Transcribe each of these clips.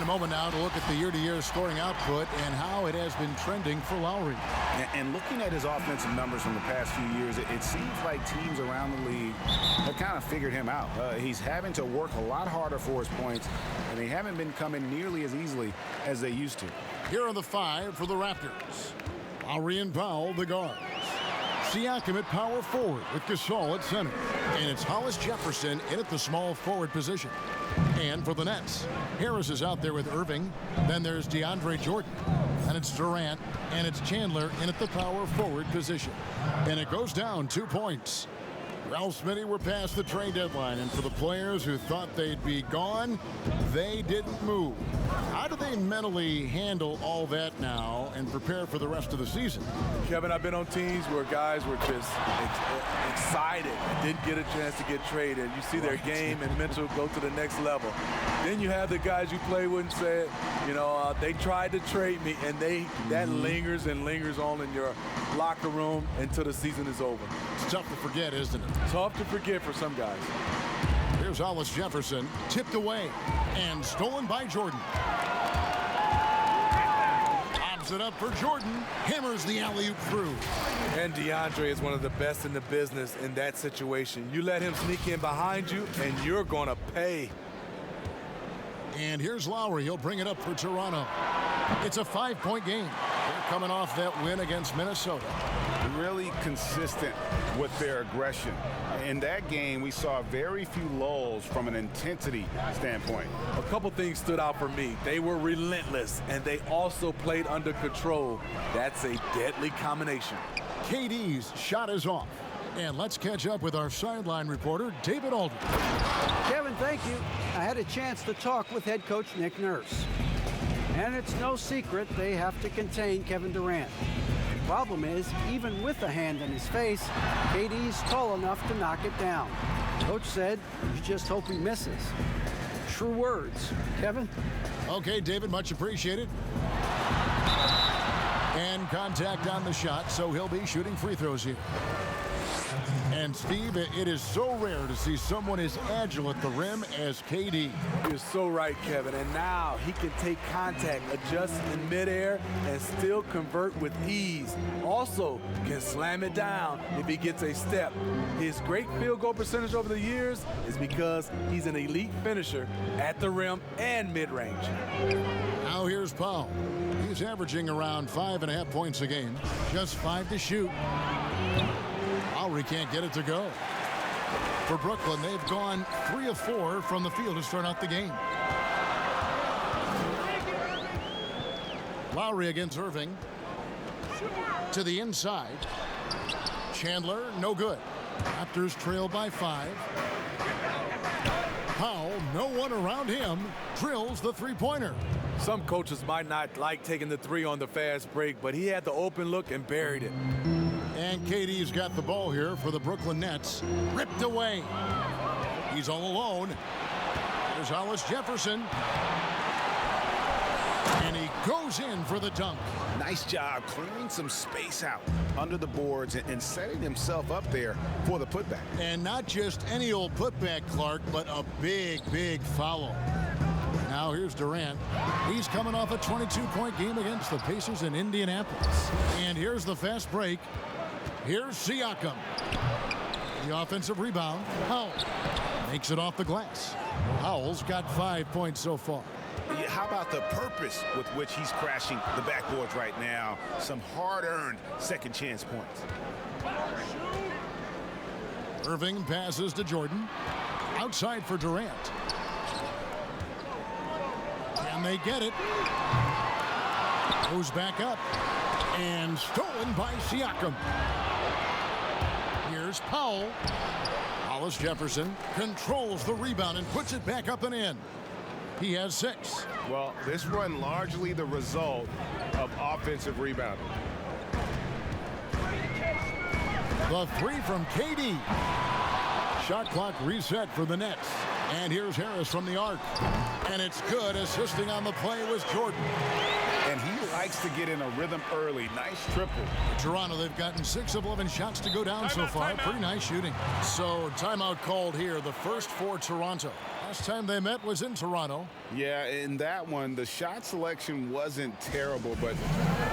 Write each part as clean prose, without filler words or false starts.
moment now to look at the year-to-year scoring output and how it has been trending for Lowry. And looking at his offensive numbers from the past few years, it seems like teams around the league have kind of figured him out. He's having to work a lot harder for his points, and they haven't been coming nearly as easily as they used to. Here are the 5 for the Raptors. Lowry and Powell, the guards. Siakam at power forward with Gasol at center. And it's Hollis Jefferson in at the small forward position. And for the Nets, Harris is out there with Irving. Then there's DeAndre Jordan. And it's Durant. And it's Chandler in at the power forward position. And it goes down 2 points. Ralph Smitty, we're past the trade deadline. And for the players who thought they'd be gone, they didn't move. How do they mentally handle all that now and prepare for the rest of the season? Kevin, I've been on teams where guys were just excited and didn't get a chance to get traded. You see their game and mental go to the next level. Then you have the guys you play with and say, they tried to trade me, and that lingers and lingers on in your locker room until the season is over. It's tough to forget, isn't it? Tough to forget for some guys. Here's Hollis Jefferson, tipped away and stolen by Jordan. Lobs it up for Jordan, hammers the alley-oop through. And DeAndre is one of the best in the business in that situation. You let him sneak in behind you, and you're going to pay. And here's Lowry. He'll bring it up for Toronto. It's a 5-point game. They're coming off that win against Minnesota. Really consistent with their aggression. In that game, we saw very few lulls from an intensity standpoint. A couple things stood out for me. They were relentless, and they also played under control. That's a deadly combination. KD's shot is off. And let's catch up with our sideline reporter, David Aldridge. Kevin, thank you. I had a chance to talk with head coach Nick Nurse. And it's no secret they have to contain Kevin Durant. The problem is, even with a hand in his face, KD's tall enough to knock it down. Coach said, you just hope he misses. True words. Kevin? Okay, David, much appreciated. And contact on the shot, so he'll be shooting free throws here. And Steve, it is so rare to see someone as agile at the rim as KD. You're so right, Kevin. And now he can take contact, adjust in midair, and still convert with ease. Also can slam it down if he gets a step. His great field goal percentage over the years is because he's an elite finisher at the rim and mid-range. Now here's Powell. He's averaging around 5.5 points a game. Just 5 to shoot. Lowry can't get it to go. For Brooklyn, they've gone 3 of 4 from the field to start out the game. Lowry against Irving. To the inside. Chandler, no good. Raptors trail by 5. Powell, no one around him, drills the three-pointer. Some coaches might not like taking the 3 on the fast break, but he had the open look and buried it. And KD's got the ball here for the Brooklyn Nets. Ripped away. He's all alone. There's Hollis Jefferson. And he goes in for the dunk. Nice job clearing some space out under the boards and setting himself up there for the putback. And not just any old putback, Clark, but a big, big foul. Now here's Durant. He's coming off a 22-point game against the Pacers in Indianapolis. And here's the fast break. Here's Siakam. The offensive rebound. Powell makes it off the glass. Powell's got 5 points so far. How about the purpose with which he's crashing the backboards right now? Some hard-earned second chance points. Irving passes to Jordan. Outside for Durant. And they get it. Goes back up. And stolen by Siakam. Here's Powell. Hollis Jefferson controls the rebound and puts it back up and in. He has 6. Well, this run largely the result of offensive rebounding. The 3 from KD. Shot clock reset for the Nets. And here's Harris from the arc. And it's good. Assisting on the play was Jordan. And he likes to get in a rhythm early. Nice triple. Toronto, they've gotten 6 of 11 shots to go down so far. Pretty nice shooting. So timeout called here, the first for Toronto. Last time they met was in Toronto. Yeah, in that one, the shot selection wasn't terrible, but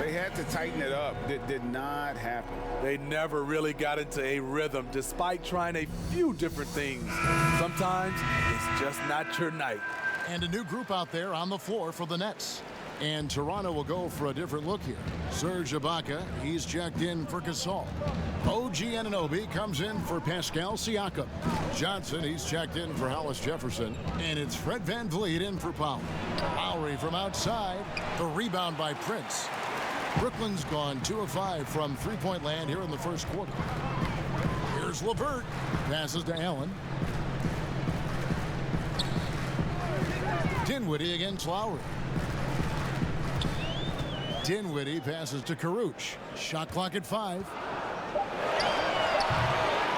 they had to tighten it up. It did not happen. They never really got into a rhythm, despite trying a few different things. Sometimes it's just not your night. And a new group out there on the floor for the Nets. And Toronto will go for a different look here. Serge Ibaka, he's checked in for Gasol. OG Anunoby comes in for Pascal Siakam. Johnson, he's checked in for Hollis Jefferson. And it's Fred VanVleet in for Powell. Lowry from outside. The rebound by Prince. Brooklyn's gone 2 of 5 from three-point land here in the first quarter. Here's LeVert. Passes to Allen. Dinwiddie against Lowry. Dinwiddie passes to Karuch. Shot clock at 5.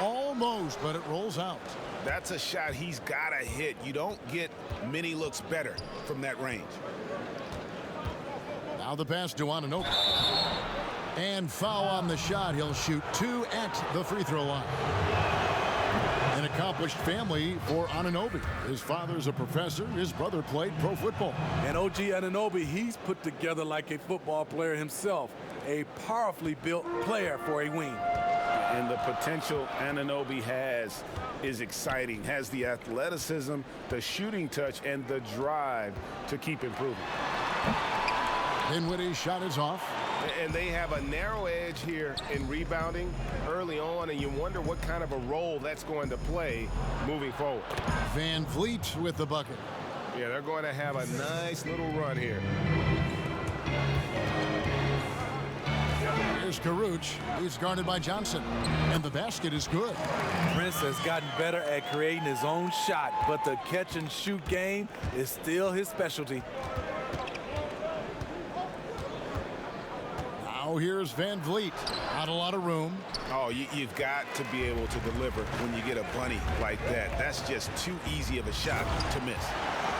Almost, but it rolls out. That's a shot he's got to hit. You don't get many looks better from that range. Now the pass to Anunoby. And foul on the shot. He'll shoot 2 at the free throw line. An accomplished family for Anunoby. His father's a professor. His brother played pro football. And OG Anunoby, he's put together like a football player himself. A powerfully built player for a wing. And the potential Anunoby has is exciting. Has the athleticism, the shooting touch, and the drive to keep improving. Dinwiddie's shot is off. And they have a narrow edge here in rebounding early on, and you wonder what kind of a role that's going to play moving forward. VanVleet with the bucket. Yeah, they're going to have a nice little run here. Here's Karuch. He's guarded by Johnson. And the basket is good. Prince has gotten better at creating his own shot, but the catch and shoot game is still his specialty. Now here's VanVleet. Not a lot of room. Oh, you've got to be able to deliver when you get a bunny like that. That's just too easy of a shot to miss.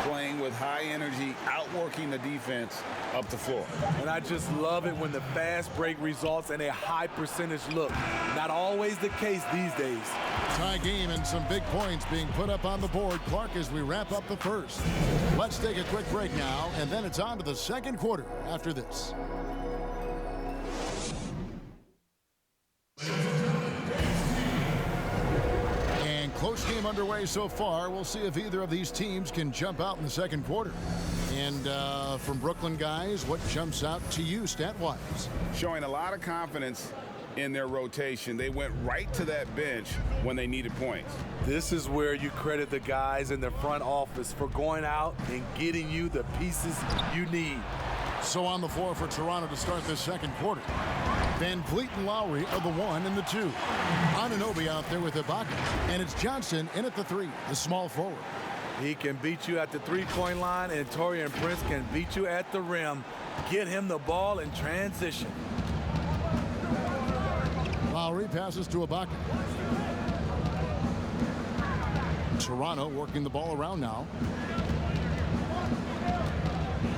Playing with high energy, outworking the defense up the floor. And I just love it when the fast break results in a high percentage look. Not always the case these days. Tie game and some big points being put up on the board. Clark, as we wrap up the first. Let's take a quick break now, and then it's on to the second quarter after this. Close game underway so far. We'll see if either of these teams can jump out in the second quarter. And from Brooklyn guys, what jumps out to you stat-wise? Showing a lot of confidence in their rotation. They went right to that bench when they needed points. This is where you credit the guys in the front office for going out and getting you the pieces you need. So on the floor for Toronto to start this second quarter. VanVleet and Lowry are the 1 and the 2. Anunoby out there with Ibaka. And it's Johnson in at the 3, the small forward. He can beat you at the three-point line, and Taurean Prince can beat you at the rim. Get him the ball in transition. Lowry passes to Ibaka. Toronto working the ball around now.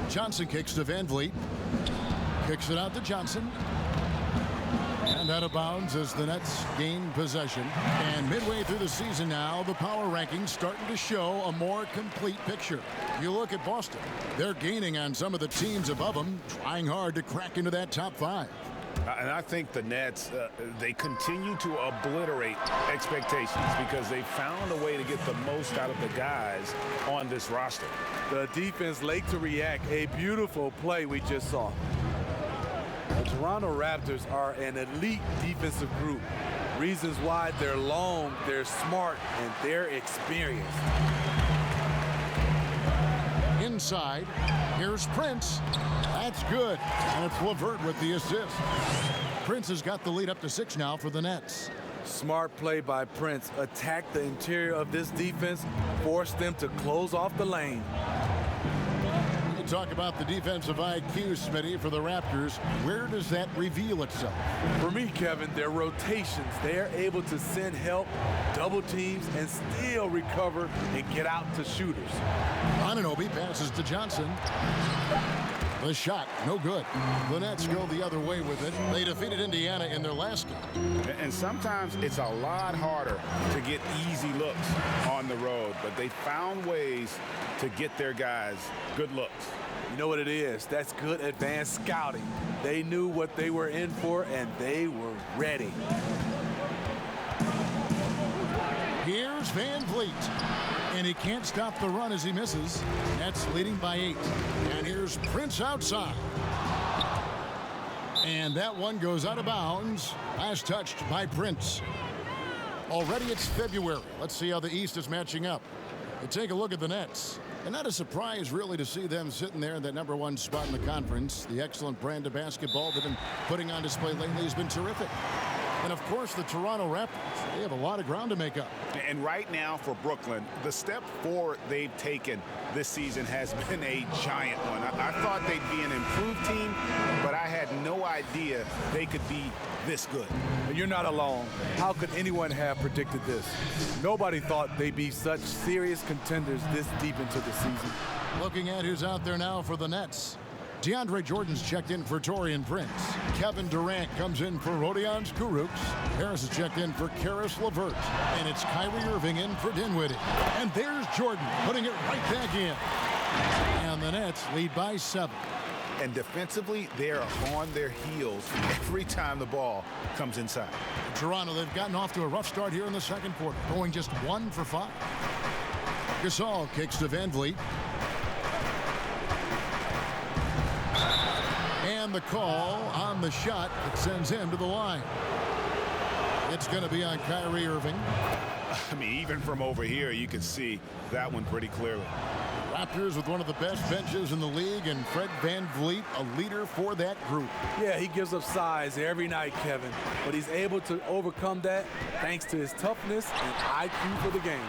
Johnson kicks to VanVleet. Kicks it out to Johnson. And out of bounds as the Nets gain possession. And midway through the season now, the power rankings starting to show a more complete picture. You look at Boston. They're gaining on some of the teams above them, trying hard to crack into that top 5. And I think the Nets, they continue to obliterate expectations because they found a way to get the most out of the guys on this roster. The defense late to react. A beautiful play we just saw. The Toronto Raptors are an elite defensive group. Reasons why: they're long, they're smart, and they're experienced. Inside, here's Prince. That's good. And it's LeVert with the assist. Prince has got the lead up to 6 now for the Nets. Smart play by Prince. Attack the interior of this defense, force them to close off the lane. We'll talk about the defensive IQ, Smitty, for the Raptors. Where does that reveal itself? For me, Kevin, their rotations. They're able to send help, double teams, and still recover and get out to shooters. Anunoby passes to Johnson. The shot, no good. The Nets go the other way with it. They defeated Indiana in their last game. And sometimes it's a lot harder to get easy looks on the road, but they found ways to get their guys good looks. You know what it is? That's good advanced scouting. They knew what they were in for, and they were ready. Here's Van Vliet. And he can't stop the run as he misses. Nets leading by 8. And here's Prince outside. And that one goes out of bounds. Last touched by Prince. Already it's February. Let's see how the East is matching up. And take a look at the Nets. And not a surprise, really, to see them sitting there in that #1 spot in the conference. The excellent brand of basketball they've been putting on display lately has been terrific. And, of course, the Toronto Raptors, they have a lot of ground to make up. And right now for Brooklyn, the step forward they've taken this season has been a giant one. I thought they'd be an improved team, but I had no idea they could be this good. You're not alone. How could anyone have predicted this? Nobody thought they'd be such serious contenders this deep into the season. Looking at who's out there now for the Nets. DeAndre Jordan's checked in for Taurean Prince. Kevin Durant comes in for Rodion Kurucs. Harris is checked in for Karis LeVert. And it's Kyrie Irving in for Dinwiddie. And there's Jordan putting it right back in. And the Nets lead by 7. And defensively, they're on their heels every time the ball comes inside. Toronto, they've gotten off to a rough start here in the second quarter, going just 1 for 5. Gasol kicks to Van Vliet. And the call on the shot that sends him to the line. It's going to be on Kyrie Irving. I mean, even from over here, you can see that one pretty clearly. Raptors with one of the best benches in the league, and Fred Van Vliet, a leader for that group. Yeah, he gives up size every night, Kevin, but he's able to overcome that thanks to his toughness and IQ for the game.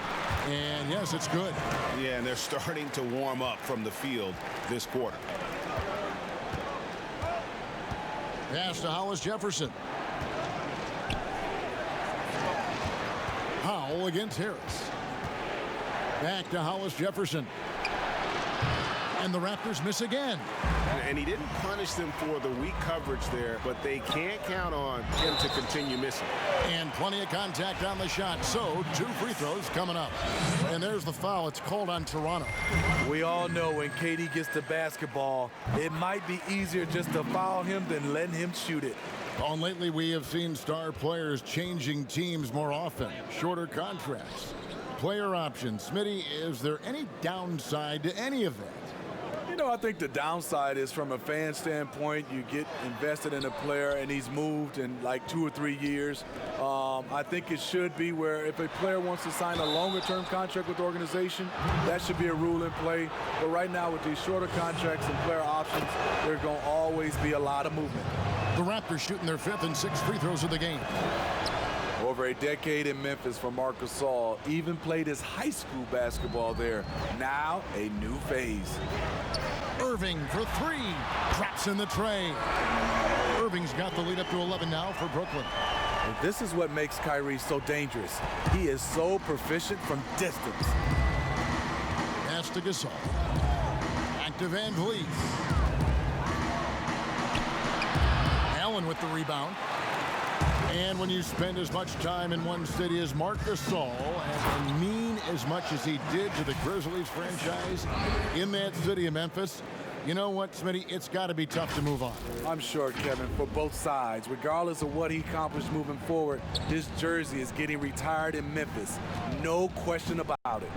And yes, it's good. Yeah, and they're starting to warm up from the field this quarter. Pass to Hollis Jefferson. Powell against Harris. Back to Hollis Jefferson. And the Raptors miss again. And he didn't punish them for the weak coverage there, but they can't count on him to continue missing. And plenty of contact on the shot. So 2 free throws coming up. And there's the foul. It's called on Toronto. We all know when KD gets the basketball, it might be easier just to foul him than letting him shoot it. On lately, we have seen star players changing teams more often. Shorter contracts, player options. Smitty, is there any downside to any of that? You know, I think the downside is from a fan standpoint, you get invested in a player and he's moved in like 2 or 3 years. I think it should be where if a player wants to sign a longer-term contract with the organization, that should be a rule in play. But right now with these shorter contracts and player options, there's going to always be a lot of movement. The Raptors shooting their 5th and 6th free throws of the game. Over a decade in Memphis for Marc Gasol, even played his high school basketball there. Now a new phase. Irving for 3. Drops in the tray. Irving's got the lead up to 11 now for Brooklyn. And this is what makes Kyrie so dangerous. He is so proficient from distance. Pass to Gasol. Back to Van Vliet. Allen with the rebound. And when you spend as much time in one city as Marc Gasol and mean as much as he did to the Grizzlies franchise in that city of Memphis, you know what, Smitty? It's got to be tough to move on. I'm sure, Kevin, for both sides. Regardless of what he accomplished moving forward, his jersey is getting retired in Memphis. No question about it.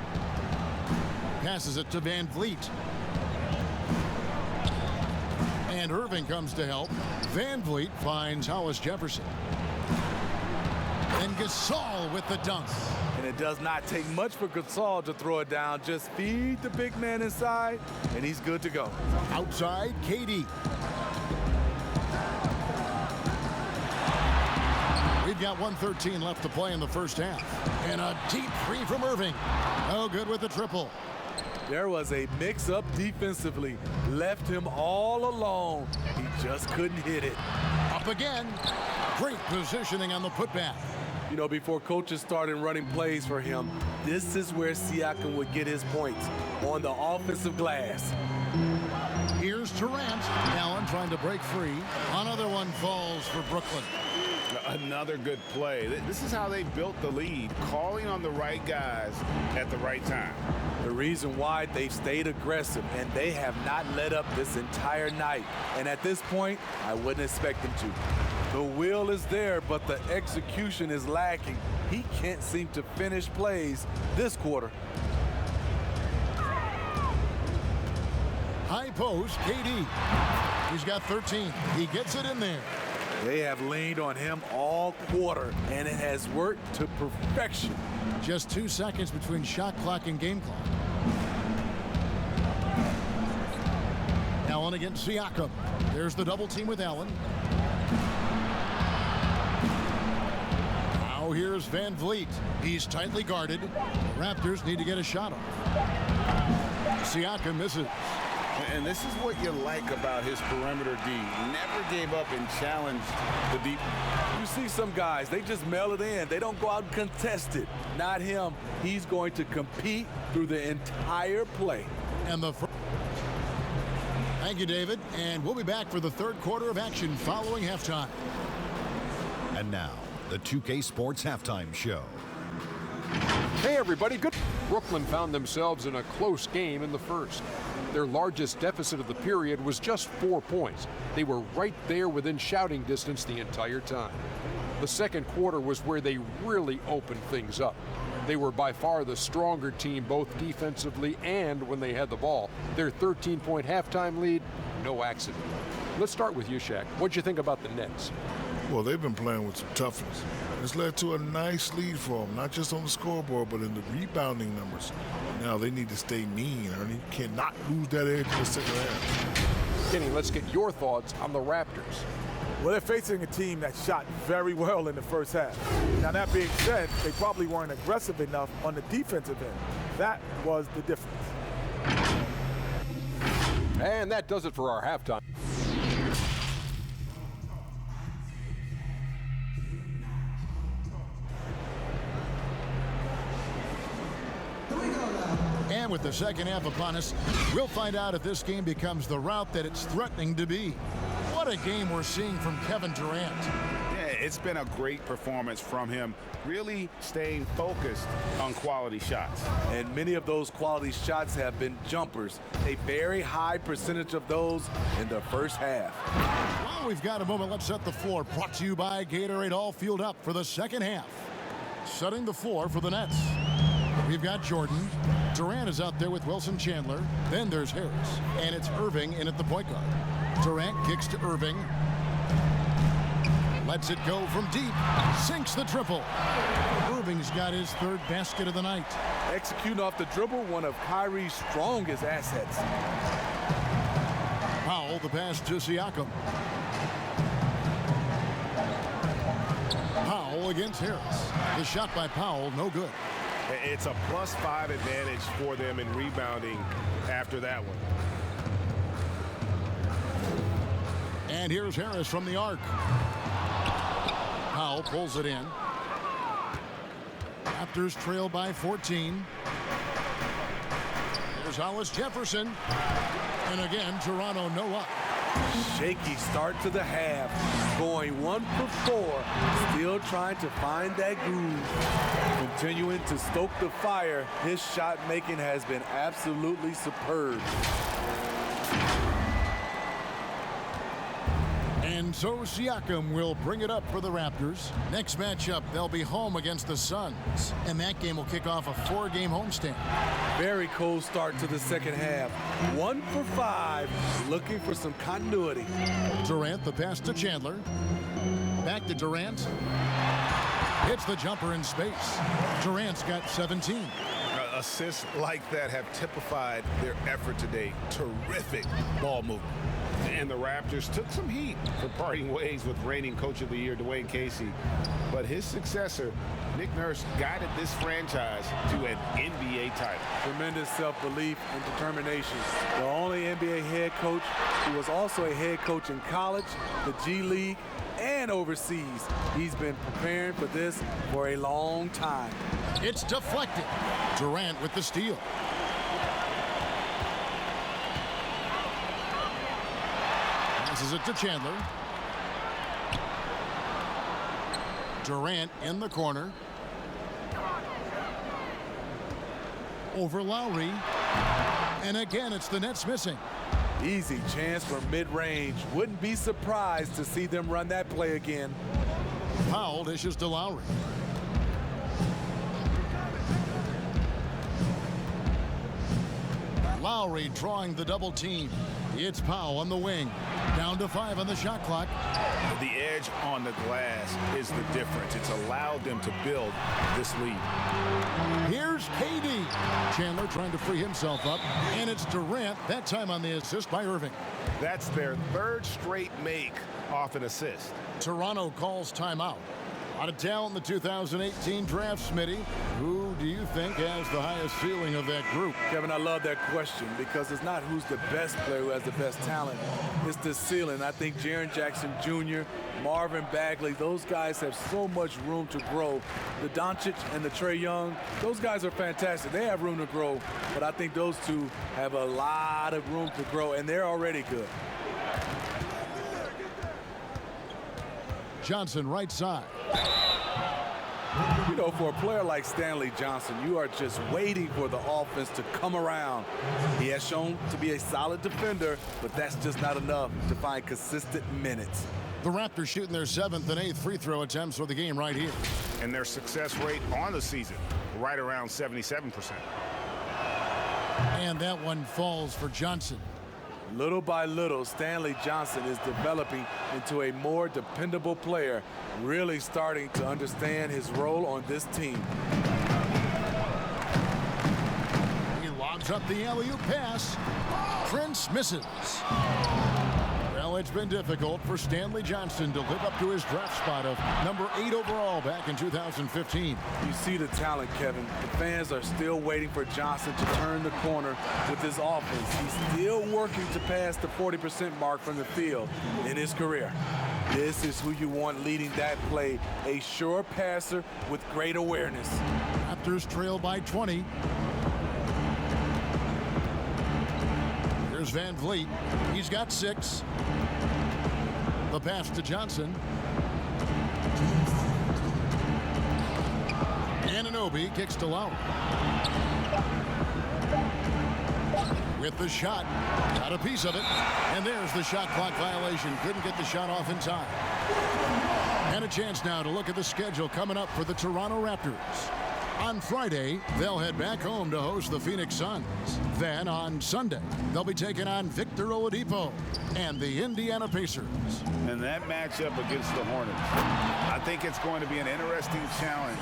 Passes it to Van Vliet. And Irving comes to help. Van Vliet finds Hollis Jefferson. And Gasol with the dunk. And it does not take much for Gasol to throw it down. Just feed the big man inside, and he's good to go. Outside, KD. We've got 1:13 left to play in the first half. And a deep three from Irving. No good with the triple. There was a mix-up defensively. Left him all alone. He just couldn't hit it. Up again. Great positioning on the putback. You know, before coaches started running plays for him, this is where Siakam would get his points, on the offensive glass. Here's Durant. Allen trying to break free. Another one falls for Brooklyn. Another good play. This is how they built the lead, calling on the right guys at the right time. The reason why they've stayed aggressive, and they have not let up this entire night. And at this point, I wouldn't expect them to. The will is there, but the execution is lacking. He can't seem to finish plays this quarter. High post, KD. He's got 13. He gets it in there. They have leaned on him all quarter, and it has worked to perfection. Just 2 seconds between shot clock and game clock. Allen against Siakam. There's the double team with Allen. Now here's Van Vliet. He's tightly guarded. The Raptors need to get a shot off. Siakam misses. And this is what you like about his perimeter D. Never gave up and challenged the deep. You see some guys, they just mail it in. They don't go out and contest it. Not him. He's going to compete through the entire play. And the Thank you, David. And we'll be back for the third quarter of action following halftime. And now, the 2K Sports Halftime Show. Hey, everybody. Good. Brooklyn found themselves in a close game in the first. Their largest deficit of the period was just 4 points. They were right there within shouting distance the entire time. The second quarter was where they really opened things up. They were by far the stronger team, both defensively and when they had the ball. Their 13-point halftime lead, no accident. Let's start with you, Shaq. What'd you think about the Nets? Well, they've been playing with some toughness. It's led to a nice lead for them, not just on the scoreboard, but in the rebounding numbers. Now they need to stay mean, Ernie. You cannot lose that edge in the second half. Kenny, let's get your thoughts on the Raptors. Well, they're facing a team that shot very well in the first half. Now, that being said, they probably weren't aggressive enough on the defensive end. That was the difference. And that does it for our halftime. And with the second half upon us, we'll find out if this game becomes the route that it's threatening to be. What a game we're seeing from Kevin Durant. Yeah, it's been a great performance from him, really staying focused on quality shots. And many of those quality shots have been jumpers. A very high percentage of those in the first half. Well, we've got a moment. Let's set the floor. Brought to you by Gatorade, all fueled up for the second half. Setting the floor for the Nets. We've got Jordan. Durant is out there with Wilson Chandler. Then there's Harris. And it's Irving in at the point guard. Durant kicks to Irving. Lets it go from deep. Sinks the triple. Irving's got his third basket of the night. Executing off the dribble, one of Kyrie's strongest assets. Powell, the pass to Siakam. Powell against Harris. The shot by Powell, no good. It's a +5 advantage for them in rebounding after that one. And here's Harris from the arc. Powell pulls it in. Raptors trail by 14. Here's Hollis Jefferson. And again, Toronto no up. Shaky start to the half. Going 1 for 4. Still trying to find that groove. Continuing to stoke the fire. His shot making has been absolutely superb. And so Siakam will bring it up for the Raptors. Next matchup, they'll be home against the Suns. And that game will kick off a 4-game homestand. Very cold start to the second half. 1 for 5, looking for some continuity. Durant, the pass to Chandler. Back to Durant. Hits the jumper in space. Durant's got 17. Assists like that have typified their effort today. Terrific ball movement. And the Raptors took some heat for parting ways with reigning Coach of the Year, Dwayne Casey. But his successor, Nick Nurse, guided this franchise to an NBA title. Tremendous self-belief and determination. The only NBA head coach who was also a head coach in college, the G League, and overseas. He's been preparing for this for a long time. It's deflected. Durant with the steal. Passes it to Chandler. Durant in the corner. Over Lowry. And again, it's the Nets missing. Easy chance for mid-range. Wouldn't be surprised to see them run that play again. Powell dishes to Lowry. Lowry drawing the double team. It's Powell on the wing. Down to 5 on the shot clock. The edge on the glass is the difference. It's allowed them to build this lead. Here's KD. Chandler trying to free himself up. And it's Durant, that time on the assist by Irving. That's their third straight make off an assist. Toronto calls timeout. Out of talent in the 2018 draft, Smitty. Who do you think has the highest ceiling of that group? Kevin, I love that question because it's not who's the best player who has the best talent. It's the ceiling. I think Jaren Jackson Jr., Marvin Bagley, those guys have so much room to grow. The Doncic and the Trae Young, those guys are fantastic. They have room to grow, but I think those two have a lot of room to grow, and they're already good. Johnson right side. You know, for a player like Stanley Johnson, you are just waiting for the offense to come around. He has shown to be a solid defender, but that's just not enough to find consistent minutes. The Raptors shooting their 7th and 8th free throw attempts for the game right here. And their success rate on the season, right around 77%. And that one falls for Johnson. Little by little, Stanley Johnson is developing into a more dependable player, really starting to understand his role on this team. He lobs up the alley-oop pass. Prince misses. Well, it's been difficult for Stanley Johnson to live up to his draft spot of number 8 overall back in 2015. You see the talent, Kevin. The fans are still waiting for Johnson to turn the corner with his offense. He's still working to pass the 40% mark from the field in his career. This is who you want leading that play, a sure passer with great awareness. Raptors trail by 20. Here's Van Vliet. He's got 6. The pass to Johnson. Anunoby kicks to Lowry. With the shot. Got a piece of it. And there's the shot clock violation. Couldn't get the shot off in time. And a chance now to look at the schedule coming up for the Toronto Raptors. On Friday, they'll head back home to host the Phoenix Suns. Then on Sunday, they'll be taking on Victor Oladipo and the Indiana Pacers. And that matchup against the Hornets, I think it's going to be an interesting challenge.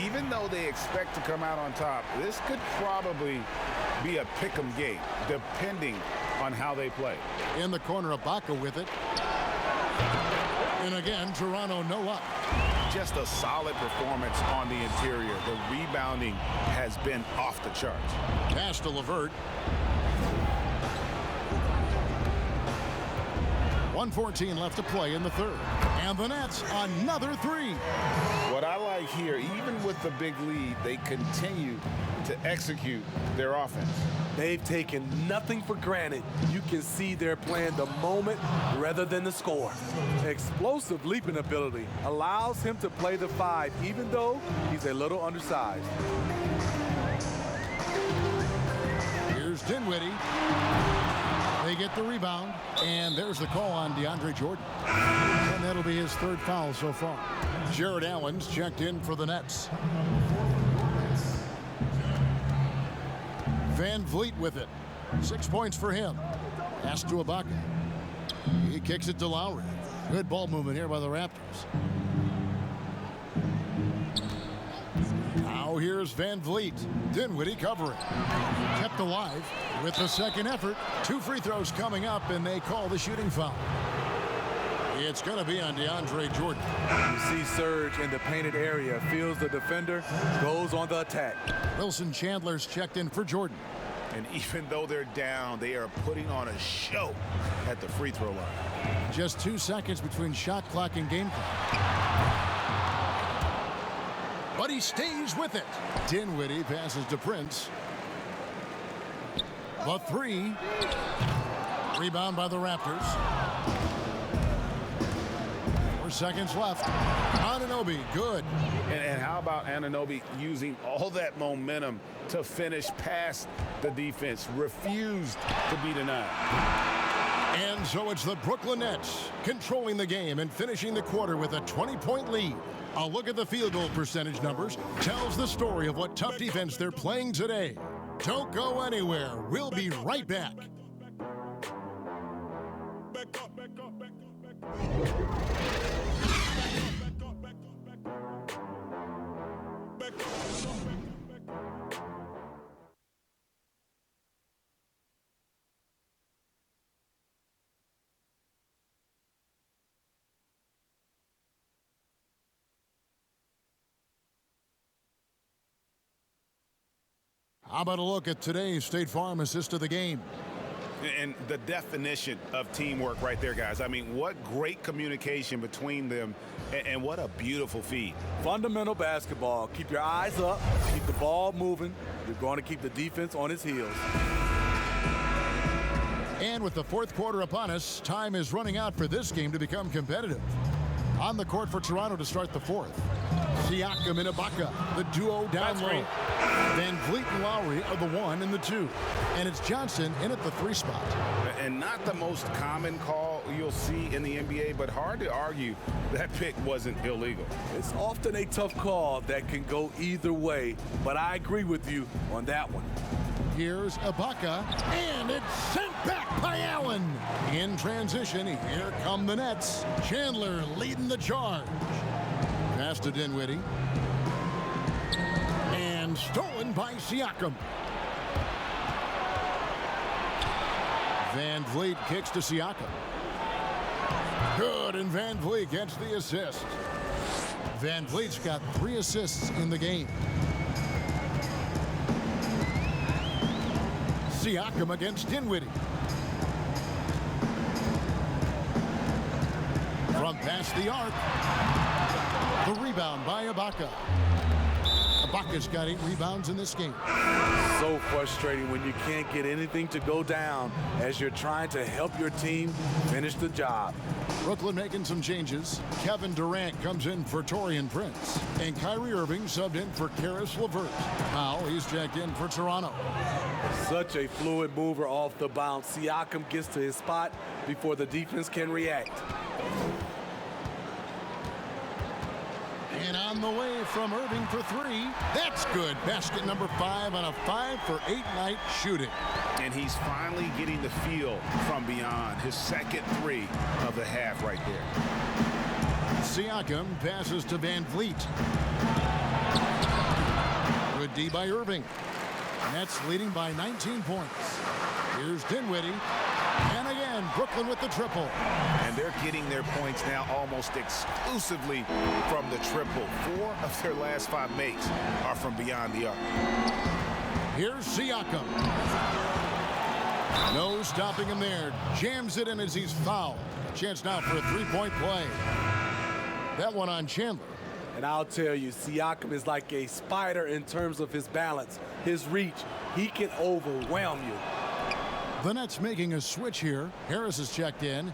Even though they expect to come out on top, this could probably be a pick-em game, depending on how they play. In the corner, Ibaka with it. And again, Toronto no luck. Just a solid performance on the interior. The rebounding has been off the charts. Pass to LeVert. 1:14 left to play in the third. And the Nets, another 3. What I like here, even with the big lead, they continue to execute their offense. They've taken nothing for granted. You can see they're playing the moment rather than the score. Explosive leaping ability allows him to play the 5, even though he's a little undersized. Here's Dinwiddie. They get the rebound, and there's the call on DeAndre Jordan. And that'll be his 3rd foul so far. Jared Allen's checked in for the Nets. Van Vliet with it. 6 points for him. Pass to Ibaka. He kicks it to Lowry. Good ball movement here by the Raptors. Now here's Van Vliet. Dinwiddie covering. Kept alive with the second effort. 2 free throws coming up, and they call the shooting foul. It's going to be on DeAndre Jordan. You see Serge in the painted area, feels the defender, goes on the attack. Wilson Chandler's checked in for Jordan. And even though they're down, they are putting on a show at the free throw line. Just 2 seconds between shot clock and game clock. But he stays with it. Dinwiddie passes to Prince. The 3. Rebound by the Raptors. 4 seconds left. Anunoby, good. And how about Anunoby using all that momentum to finish past the defense? Refused to be denied. And so it's the Brooklyn Nets controlling the game and finishing the quarter with a 20-point lead. A look at the field goal percentage numbers tells the story of what tough defense they're playing today. Don't go anywhere. We'll be right back. How about a look at today's State Farm assist of the game? And the definition of teamwork right there, guys. I mean, what great communication between them, and what a beautiful feed. Fundamental basketball. Keep your eyes up. Keep the ball moving. You're going to keep the defense on its heels. And with the fourth quarter upon us, time is running out for this game to become competitive. On the court for Toronto to start the fourth. Siakam and Ibaka, the duo down low. Van Vliet and Lowry are the 1 and the 2. And it's Johnson in at the 3 spot. And not the most common call you'll see in the NBA, but hard to argue that pick wasn't illegal. It's often a tough call that can go either way, but I agree with you on that one. Here's Ibaka, and it's sent back by Allen. In transition, here come the Nets. Chandler leading the charge. Pass to Dinwiddie. And stolen by Siakam. Van Vliet kicks to Siakam. Good, and Van Vliet gets the assist. Van Vliet's got 3 assists in the game. Siakam against Dinwiddie. From past the arc. The rebound by Ibaka. Ibaka's got 8 rebounds in this game. So frustrating when you can't get anything to go down as you're trying to help your team finish the job. Brooklyn making some changes. Kevin Durant comes in for Taurean Prince. And Kyrie Irving subbed in for Karis LeVert. Powell, he's checked in for Toronto. Such a fluid mover off the bounce. Siakam gets to his spot before the defense can react. And on the way from Irving for 3. That's good. Basket number 5 on a 5-for-8 night shooting. And he's finally getting the feel from beyond. His second 3 of the half right there. Siakam passes to Van Vliet. Good D by Irving. Nets leading by 19 points. Here's Dinwiddie. And again, Brooklyn with the triple. And they're getting their points now almost exclusively from the triple. 4 of their last 5 makes are from beyond the arc. Here's Siakam. No stopping him there. Jams it in as he's fouled. Chance now for a 3-point play. That one on Chandler. And I'll tell you, Siakam is like a spider in terms of his balance, his reach. He can overwhelm you. The Nets making a switch here. Harris is checked in.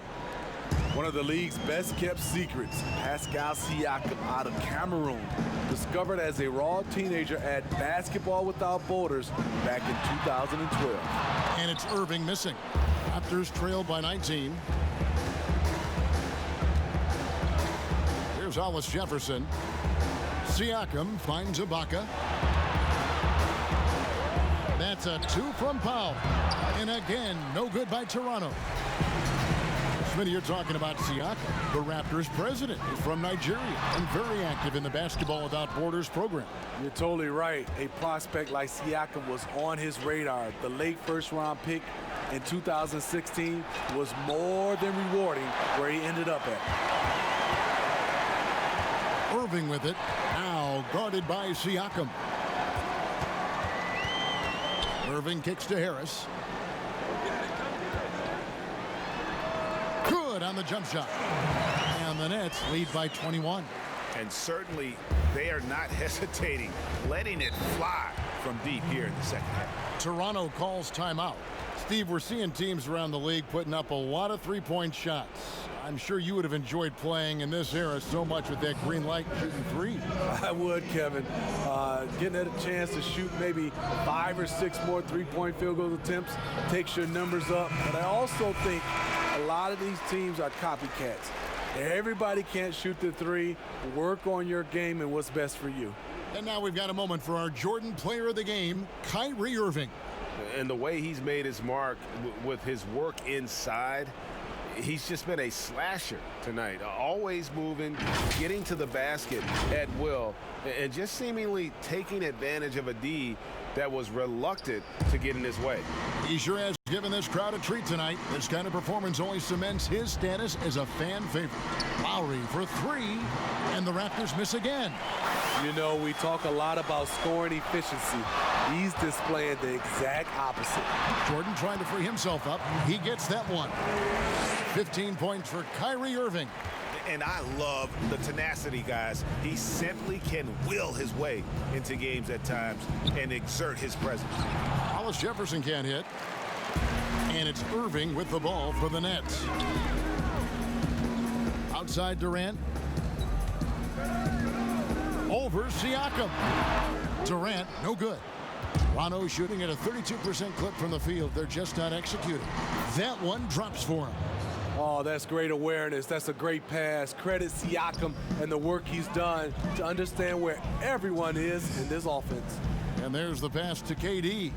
One of the league's best kept secrets, Pascal Siakam out of Cameroon. Discovered as a raw teenager at Basketball Without Borders back in 2012. And it's Irving missing. Raptors trailed by 19. Here's Hollis Jefferson. Siakam finds Ibaka. That's a 2 from Powell. And again, no good by Toronto. Smitty, you're talking about Siakam, the Raptors president, is from Nigeria and very active in the Basketball Without Borders program. You're totally right. A prospect like Siakam was on his radar. The late first-round pick in 2016 was more than rewarding where he ended up at. Irving with it, now guarded by Siakam. Irving kicks to Harris. Good on the jump shot. And the Nets lead by 21. And certainly they are not hesitating, letting it fly from deep here in the second half. Toronto calls timeout. Steve, we're seeing teams around the league putting up a lot of three-point shots. I'm sure you would have enjoyed playing in this era so much with that green light shooting three. I would, Kevin. Getting a chance to shoot maybe 5 or 6 more three-point field goal attempts takes your numbers up. But I also think a lot of these teams are copycats. Everybody can't shoot the three. Work on your game and what's best for you. And now we've got a moment for our Jordan Player of the Game, Kyrie Irving. And the way he's made his mark with his work inside, he's just been a slasher tonight. Always moving, getting to the basket at will, and just seemingly taking advantage of a D that was reluctant to get in his way. He sure has given this crowd a treat tonight. This kind of performance only cements his status as a fan favorite. Lowry for three, and the Raptors miss again. You know, we talk a lot about scoring efficiency. He's displaying the exact opposite. Jordan trying to free himself up. He gets that one. 15 points for Kyrie Irving. And I love the tenacity, guys. He simply can will his way into games at times and exert his presence. Hollis Jefferson can't hit. And it's Irving with the ball for the Nets. Outside Durant. Over Siakam. Durant, no good. Rondo shooting at a 32% clip from the field. They're just not executing. That one drops for him. Oh, that's great awareness. That's a great pass. Credit Siakam and the work he's done to understand where everyone is in this offense. And there's the pass to KD.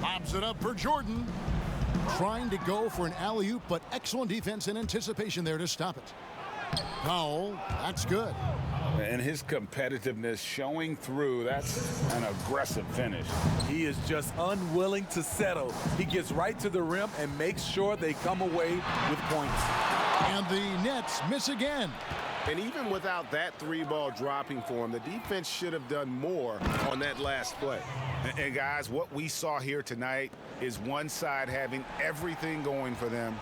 Lobs it up for Jordan. Trying to go for an alley-oop, but excellent defense and anticipation there to stop it. Powell, that's good. And his competitiveness showing through. That's an aggressive finish. He is just unwilling to settle. He gets right to the rim and makes sure they come away with points. And the Nets miss again. And even without that three ball dropping for him, the defense should have done more on that last play. And guys, what we saw here tonight is one side having everything going for them.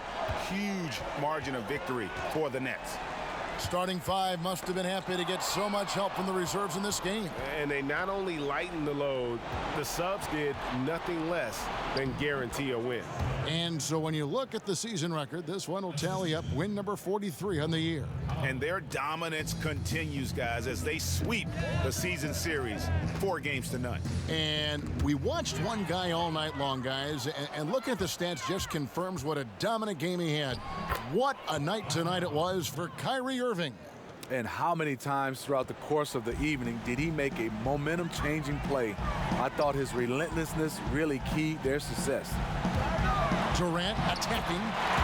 Huge margin of victory for the Nets. Starting five must have been happy to get so much help from the reserves in this game. And they not only lightened the load, the subs did nothing less than guarantee a win. And so when you look at the season record, this one will tally up win number 43 on the year. And their dominance continues, guys, as they sweep the season series 4 games to none. And we watched one guy all night long, guys, and looking at the stats just confirms what a dominant game he had. What a night tonight it was for Kyrie Irving. And how many times throughout the course of the evening did he make a momentum-changing play? I thought his relentlessness really keyed their success. Durant attacking,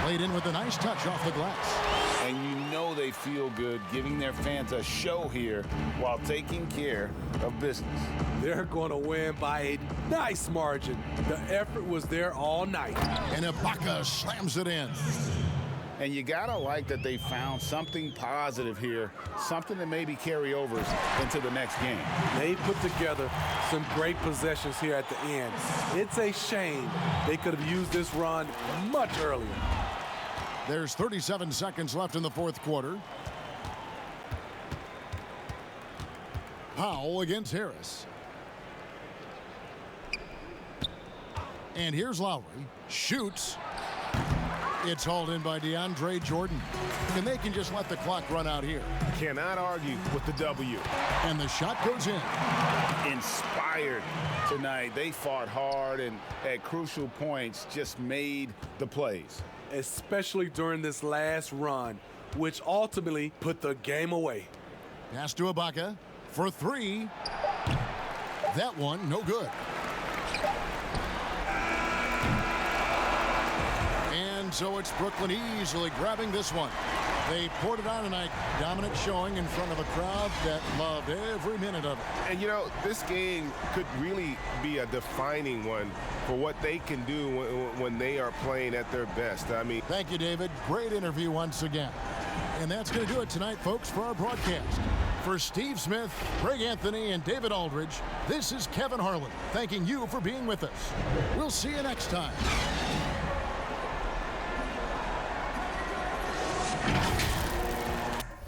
laid in with a nice touch off the glass. And you know they feel good giving their fans a show here while taking care of business. They're going to win by a nice margin. The effort was there all night. And Ibaka slams it in. And you gotta like that they found something positive here, something that maybe carry overs into the next game. They put together some great possessions here at the end. It's a shame they could have used this run much earlier. There's 37 seconds left in the fourth quarter. Powell against Harris. And here's Lowry. Shoots. It's hauled in by DeAndre Jordan. And they can just let the clock run out here. Cannot argue with the W. And the shot goes in. Inspired tonight. They fought hard and at crucial points just made the plays. Especially during this last run, which ultimately put the game away. Pass to Ibaka for three. That one, no good. And so it's Brooklyn easily grabbing this one. They poured it on tonight. Dominant showing in front of a crowd that loved every minute of it. And, you know, this game could really be a defining one for what they can do when they are playing at their best. I mean, thank you, David. Great interview once again. And that's going to do it tonight, folks, for our broadcast. For Steve Smith, Greg Anthony, and David Aldridge, this is Kevin Harlan thanking you for being with us. We'll see you next time.